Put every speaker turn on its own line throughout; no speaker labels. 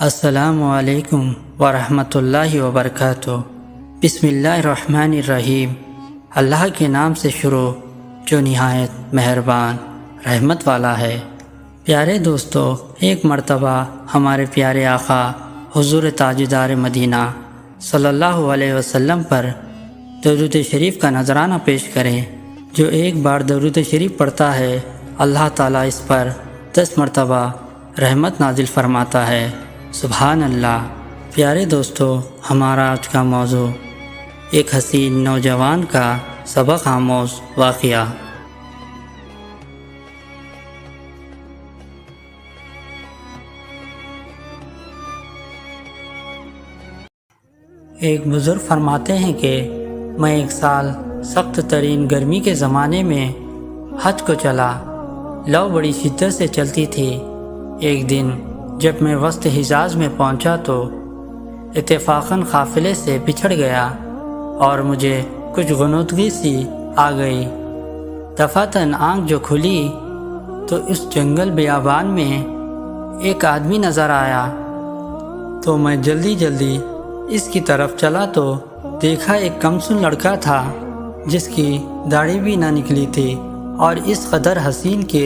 السلام علیکم ورحمۃ اللہ وبرکاتہ۔ بسم اللہ الرحمن الرحیم۔ اللہ کے نام سے شروع جو نہایت مہربان رحمت والا ہے۔ پیارے دوستو، ایک مرتبہ ہمارے پیارے آقا حضور تاجدار مدینہ صلی اللہ علیہ وسلم پر درود شریف کا نذرانہ پیش کریں۔ جو ایک بار درود شریف پڑھتا ہے، اللہ تعالیٰ اس پر 10 مرتبہ رحمت نازل فرماتا ہے۔ سبحان اللہ۔ پیارے دوستو، ہمارا آج کا موضوع ایک حسین نوجوان کا سبق آموز واقعہ۔ ایک بزرگ فرماتے ہیں کہ میں ایک سال سخت ترین گرمی کے زمانے میں حج کو چلا۔ لو بڑی شدت سے چلتی تھی۔ ایک دن جب میں وسط حجاز میں پہنچا تو اتفاقاً قافلے سے بچھڑ گیا اور مجھے کچھ غنودگی سی آ گئی۔ دفعتاً آنکھ جو کھلی تو اس جنگل بیابان میں ایک آدمی نظر آیا، تو میں جلدی اس کی طرف چلا تو دیکھا ایک کمسن لڑکا تھا جس کی داڑھی بھی نہ نکلی تھی اور اس قدر حسین کہ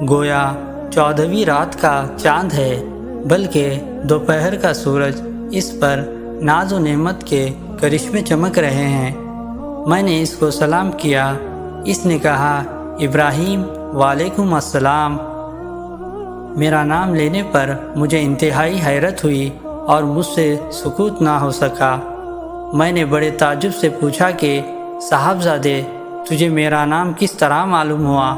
گویا 14ویں رات کا چاند ہے، بلکہ دوپہر کا سورج اس پر ناز و نعمت کے کرشمے چمک رہے ہیں۔ میں نے اس کو سلام کیا۔ اس نے کہا، ابراہیم، وعلیکم السلام۔ میرا نام لینے پر مجھے انتہائی حیرت ہوئی اور مجھ سے سکوت نہ ہو سکا۔ میں نے بڑے تعجب سے پوچھا کہ صاحبزادے، تجھے میرا نام کس طرح معلوم ہوا؟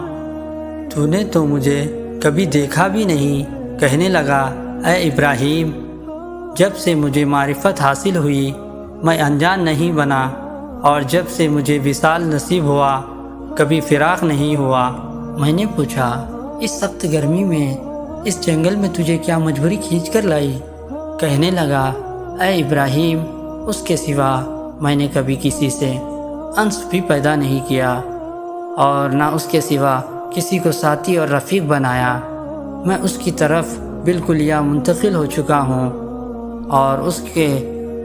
تو نے تو مجھے کبھی دیکھا بھی نہیں۔ کہنے لگا، اے ابراہیم، جب سے مجھے معرفت حاصل ہوئی میں انجان نہیں بنا، اور جب سے مجھے وصال نصیب ہوا کبھی فراق نہیں ہوا۔ میں نے پوچھا، اس سخت گرمی میں اس جنگل میں تجھے کیا مجبوری کھینچ کر لائی؟ کہنے لگا، اے ابراہیم، اس کے سوا میں نے کبھی کسی سے انس بھی پیدا نہیں کیا اور نہ اس کے سوا کسی کو ساتھی اور رفیق بنایا۔ میں اس کی طرف بالکل منتقل ہو چکا ہوں اور اس کے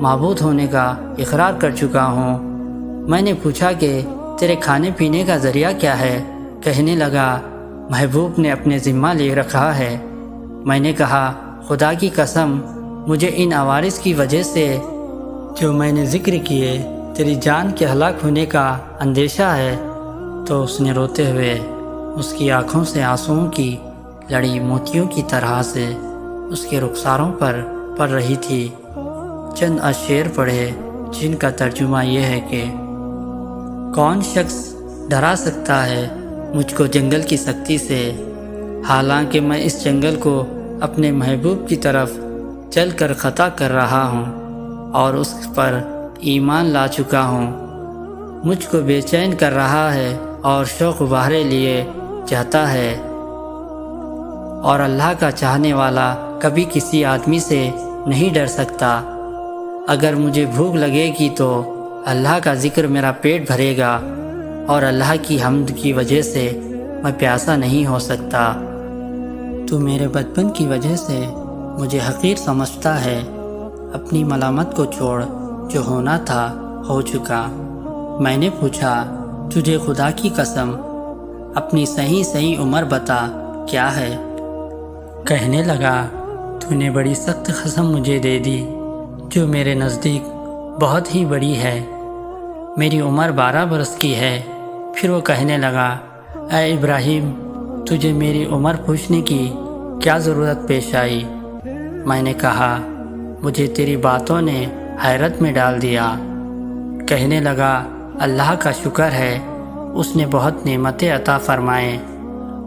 معبود ہونے کا اقرار کر چکا ہوں۔ میں نے پوچھا کہ تیرے کھانے پینے کا ذریعہ کیا ہے؟ کہنے لگا، محبوب نے اپنے ذمہ لے رکھا ہے۔ میں نے کہا، خدا کی قسم، مجھے ان عوارض کی وجہ سے جو میں نے ذکر کیے تیری جان کے ہلاک ہونے کا اندیشہ ہے۔ تو اس نے روتے ہوئے، اس کی آنکھوں سے آنسوؤں کی لڑی موتیوں کی طرح سے اس کے رخساروں پر پڑ رہی تھی۔ چند اشعار پڑھے جن کا ترجمہ یہ ہے کہ کون شخص ڈرا سکتا ہے مجھ کو جنگل کی سختی سے، حالانکہ میں اس جنگل کو اپنے محبوب کی طرف چل کر خطا کر رہا ہوں اور اس پر ایمان لا چکا ہوں۔ مجھ کو بے چین کر رہا ہے اور شوق بہارے لیے چاہتا ہے، اور اللہ کا چاہنے والا کبھی کسی آدمی سے نہیں ڈر سکتا۔ اگر مجھے بھوک لگے گی تو اللہ کا ذکر میرا پیٹ بھرے گا، اور اللہ کی حمد کی وجہ سے میں پیاسا نہیں ہو سکتا۔ تو میرے بچپن کی وجہ سے مجھے حقیر سمجھتا ہے۔ اپنی ملامت کو چھوڑ، جو ہونا تھا ہو چکا۔ میں نے پوچھا، تجھے خدا کی قسم اپنی صحیح عمر بتا، کیا ہے؟ کہنے لگا، تو نے بڑی سخت قسم مجھے دے دی جو میرے نزدیک بہت ہی بڑی ہے۔ میری عمر 12 برس کی ہے۔ پھر وہ کہنے لگا، اے ابراہیم، تجھے میری عمر پوچھنے کی کیا ضرورت پیش آئی؟ میں نے کہا، مجھے تیری باتوں نے حیرت میں ڈال دیا۔ کہنے لگا، اللہ کا شکر ہے، اس نے بہت نعمتیں عطا فرمائیں،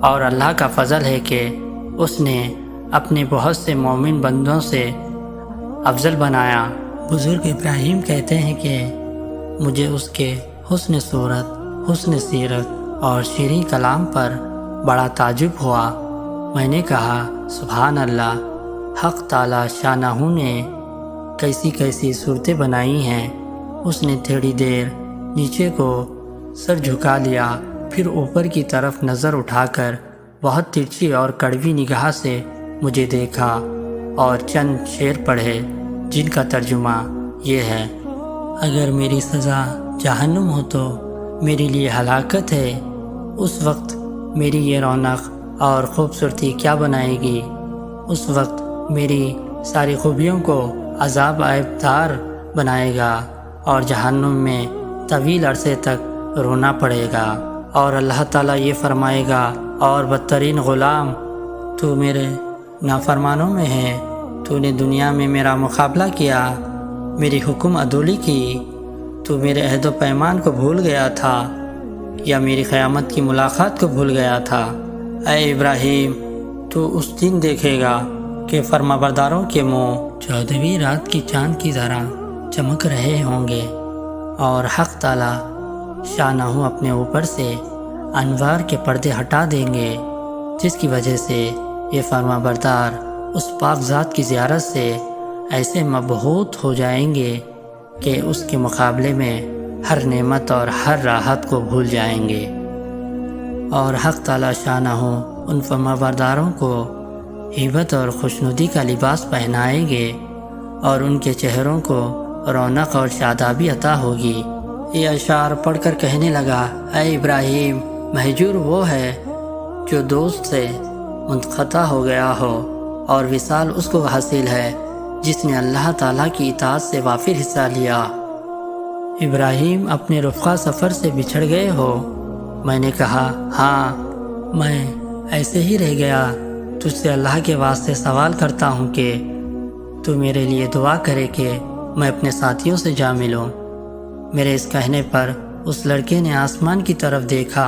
اور اللہ کا فضل ہے کہ اس نے اپنے بہت سے مومن بندوں سے افضل بنایا۔ بزرگ ابراہیم کہتے ہیں کہ مجھے اس کے حسن صورت، حسن سیرت اور شیریں کلام پر بڑا تعجب ہوا۔ میں نے کہا، سبحان اللہ، حق تعالی شانہ نے کیسی صورتیں بنائی ہیں۔ اس نے تھوڑی دیر نیچے کو سر جھکا لیا، پھر اوپر کی طرف نظر اٹھا کر بہت ترچھی اور کڑوی نگاہ سے مجھے دیکھا اور چند شعر پڑھے جن کا ترجمہ یہ ہے: اگر میری سزا جہنم ہو تو میرے لیے ہلاکت ہے، اس وقت میری یہ رونق اور خوبصورتی کیا بنائے گی؟ اس وقت میری ساری خوبیوں کو عذاب عیبدار بنائے گا اور جہنم میں طویل عرصے تک رونا پڑے گا۔ اور اللہ تعالیٰ یہ فرمائے گا: اور بدترین غلام، تو میرے نافرمانوں میں ہے، تو نے دنیا میں میرا مقابلہ کیا، میری حکم عدولی کی، تو میرے عہد و پیمان کو بھول گیا تھا یا میری قیامت کی ملاقات کو بھول گیا تھا۔ اے ابراہیم، تو اس دن دیکھے گا کہ فرمانبرداروں کے منہ 14ویں رات کی چاند کی طرح چمک رہے ہوں گے، اور حق تعالیٰ شانہ اپنے اوپر سے انوار کے پردے ہٹا دیں گے، جس کی وجہ سے یہ فرمانبردار اس پاک ذات کی زیارت سے ایسے مبہوت ہو جائیں گے کہ اس کے مقابلے میں ہر نعمت اور ہر راحت کو بھول جائیں گے۔ اور حق تعالیٰ شانہ ان فرمانبرداروں کو ہیبت اور خوشنودی کا لباس پہنائیں گے اور ان کے چہروں کو رونق اور شادابی عطا ہوگی۔ یہ اشعار پڑھ کر کہنے لگا: اے ابراہیم، مہجور وہ ہے جو دوست سے منقطع ہو گیا ہو، اور وصال اس کو حاصل ہے جس نے اللہ تعالیٰ کی اطاعت سے وافر حصہ لیا۔ ابراہیم، اپنے رفقا سفر سے بچھڑ گئے ہو؟ میں نے کہا: ہاں، میں ایسے ہی رہ گیا۔ تجھ سے اللہ کے واسطے سوال کرتا ہوں کہ تو میرے لیے دعا کرے کہ میں اپنے ساتھیوں سے جا ملوں۔ میرے اس کہنے پر اس لڑکے نے آسمان کی طرف دیکھا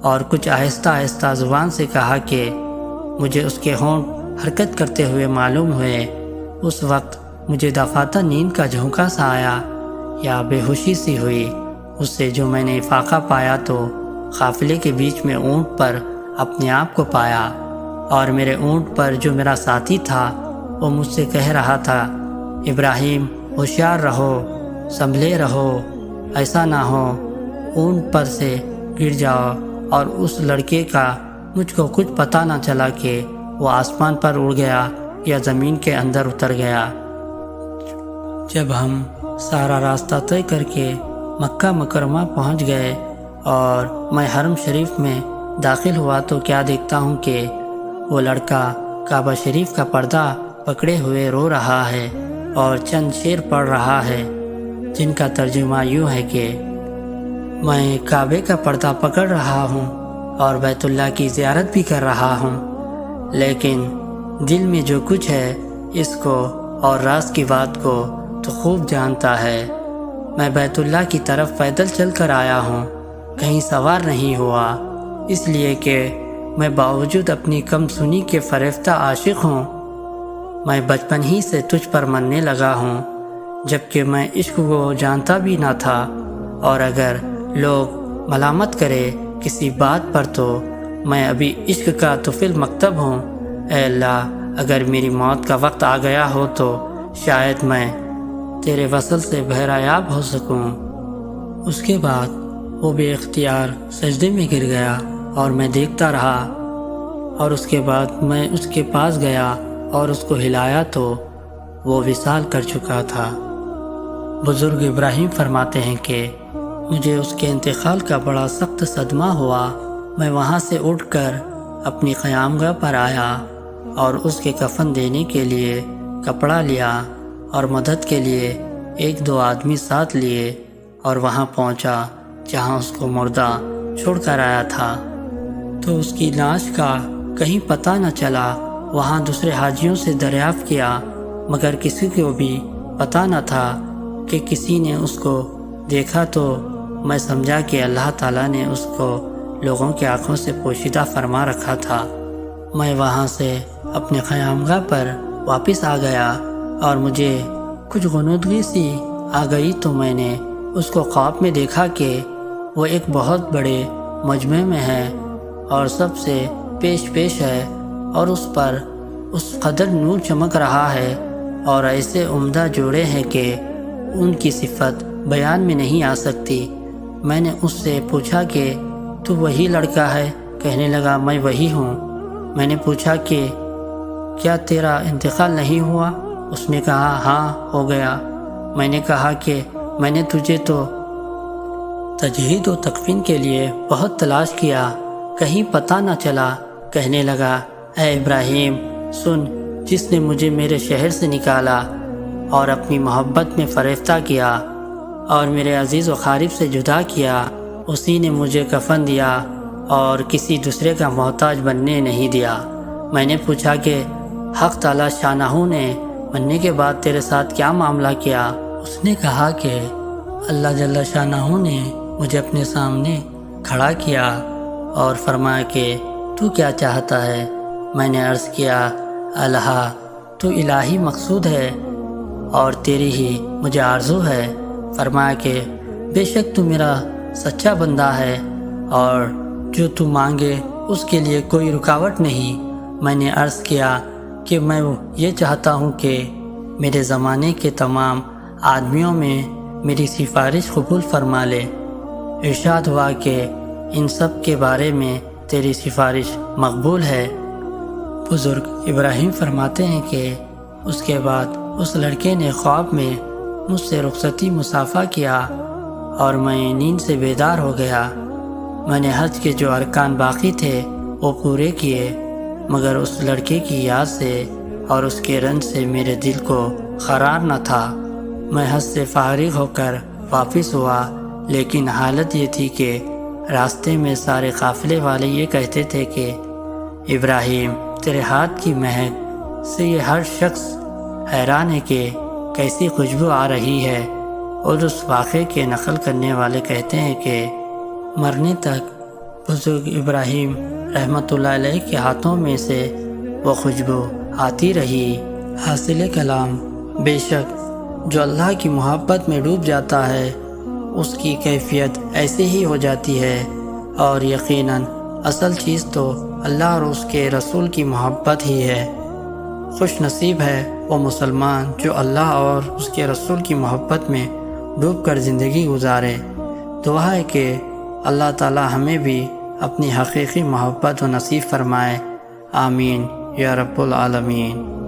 اور کچھ آہستہ آہستہ زبان سے کہا کہ مجھے اس کے ہونٹ حرکت کرتے ہوئے معلوم ہوئے۔ اس وقت مجھے دفاتر نیند کا جھونکا سا آیا یا بے ہوشی سی ہوئی۔ اس سے جو میں نے افاقہ پایا تو قافلے کے بیچ میں اونٹ پر اپنے آپ کو پایا، اور میرے اونٹ پر جو میرا ساتھی تھا وہ مجھ سے کہہ رہا تھا: ابراہیم، ہوشیار رہو، سنبھلے رہو، ایسا نہ ہو اونٹ پر سے گر جاؤ۔ اور اس لڑکے کا مجھ کو کچھ پتہ نہ چلا کہ وہ آسمان پر اڑ گیا یا زمین کے اندر اتر گیا۔ جب ہم سارا راستہ طے کر کے مکہ مکرمہ پہنچ گئے اور میں حرم شریف میں داخل ہوا تو کیا دیکھتا ہوں کہ وہ لڑکا کعبہ شریف کا پردہ پکڑے ہوئے رو رہا ہے اور چند شعر پڑھ رہا ہے جن کا ترجمہ یوں ہے کہ میں کعبے کا پردہ پکڑ رہا ہوں اور بیت اللہ کی زیارت بھی کر رہا ہوں، لیکن دل میں جو کچھ ہے اس کو اور راز کی بات کو تو خوب جانتا ہے۔ میں بیت اللہ کی طرف پیدل چل کر آیا ہوں، کہیں سوار نہیں ہوا، اس لیے کہ میں باوجود اپنی کم سنی کے فریفتہ عاشق ہوں۔ میں بچپن ہی سے تجھ پر مرنے لگا ہوں، جبکہ میں عشق کو جانتا بھی نہ تھا، اور اگر لوگ ملامت کرے کسی بات پر تو میں ابھی عشق کا طفل مکتب ہوں۔ اے اللہ، اگر میری موت کا وقت آ گیا ہو تو شاید میں تیرے وصل سے بہرایاب ہو سکوں۔ اس کے بعد وہ بے اختیار سجدے میں گر گیا اور میں دیکھتا رہا، اور اس کے بعد میں اس کے پاس گیا اور اس کو ہلایا تو وہ وصال کر چکا تھا۔ بزرگ ابراہیم فرماتے ہیں کہ مجھے اس کے انتقال کا بڑا سخت صدمہ ہوا۔ میں وہاں سے اٹھ کر اپنی قیامگاہ پر آیا اور اس کے کفن دینے کے لیے کپڑا لیا اور مدد کے لیے 1-2 آدمی ساتھ لیے اور وہاں پہنچا جہاں اس کو مردہ چھوڑ کر آیا تھا، تو اس کی لاش کا کہیں پتہ نہ چلا۔ وہاں دوسرے حاجیوں سے دریافت کیا، مگر کسی کو بھی پتہ نہ تھا کہ کسی نے اس کو دیکھا، تو میں سمجھا کہ اللہ تعالیٰ نے اس کو لوگوں کی آنکھوں سے پوشیدہ فرما رکھا تھا۔ میں وہاں سے اپنے قیامگاہ پر واپس آ گیا اور مجھے کچھ غنودگی سی آ گئی، تو میں نے اس کو خواب میں دیکھا کہ وہ ایک بہت بڑے مجمع میں ہے اور سب سے پیش ہے، اور اس پر اس قدر نور چمک رہا ہے اور ایسے عمدہ جوڑے ہیں کہ ان کی صفت بیان میں نہیں آ سکتی۔ میں نے اس سے پوچھا کہ تو وہی لڑکا ہے؟ کہنے لگا میں وہی ہوں۔ میں نے پوچھا کہ کیا تیرا انتقال نہیں ہوا؟ اس نے کہا ہاں ہو گیا۔ میں نے کہا کہ میں نے تجھے تو تجہید و تکفین کے لیے بہت تلاش کیا، کہیں پتہ نہ چلا۔ کہنے لگا اے ابراہیم سن، جس نے مجھے میرے شہر سے نکالا اور اپنی محبت میں فریفتہ کیا اور میرے عزیز و قریب سے جدا کیا، اسی نے مجھے کفن دیا اور کسی دوسرے کا محتاج بننے نہیں دیا۔ میں نے پوچھا کہ حق تعالی شانہ نے مرنے کے بعد تیرے ساتھ کیا معاملہ کیا؟ اس نے کہا کہ اللہ جل شانہ نے مجھے اپنے سامنے کھڑا کیا اور فرمایا کہ تو کیا چاہتا ہے؟ میں نے عرض کیا اللہ تو الہی مقصود ہے اور تیری ہی مجھے آرزو ہے۔ فرمایا کہ بے شک تو میرا سچا بندہ ہے اور جو تو مانگے اس کے لیے کوئی رکاوٹ نہیں۔ میں نے عرض کیا کہ میں یہ چاہتا ہوں کہ میرے زمانے کے تمام آدمیوں میں میری سفارش قبول فرما لے۔ ارشاد ہوا کہ ان سب کے بارے میں تیری سفارش مقبول ہے۔ بزرگ ابراہیم فرماتے ہیں کہ اس کے بعد اس لڑکے نے خواب میں مجھ سے رخصتی مصافحہ کیا اور میں نیند سے بیدار ہو گیا۔ میں نے حج کے جو ارکان باقی تھے وہ پورے کیے، مگر اس لڑکے کی یاد سے اور اس کے رنج سے میرے دل کو قرار نہ تھا۔ میں حج سے فارغ ہو کر واپس ہوا، لیکن حالت یہ تھی کہ راستے میں سارے قافلے والے یہ کہتے تھے کہ ابراہیم تیرے ہاتھ کی مہک سے یہ ہر شخص حیران ہے کہ کیسی خوشبو آ رہی ہے۔ اور اس واقعے کے نقل کرنے والے کہتے ہیں کہ مرنے تک بزرگ ابراہیم رحمۃ اللہ علیہ کے ہاتھوں میں سے وہ خوشبو آتی رہی۔ حاصل کلام، بے شک جو اللہ کی محبت میں ڈوب جاتا ہے اس کی کیفیت ایسے ہی ہو جاتی ہے، اور یقیناً اصل چیز تو اللہ اور اس کے رسول کی محبت ہی ہے۔ خوش نصیب ہے وہ مسلمان جو اللہ اور اس کے رسول کی محبت میں ڈوب کر زندگی گزارے۔ دعا ہے کہ اللہ تعالی ہمیں بھی اپنی حقیقی محبت و نصیب فرمائے، آمین یا رب العالمین۔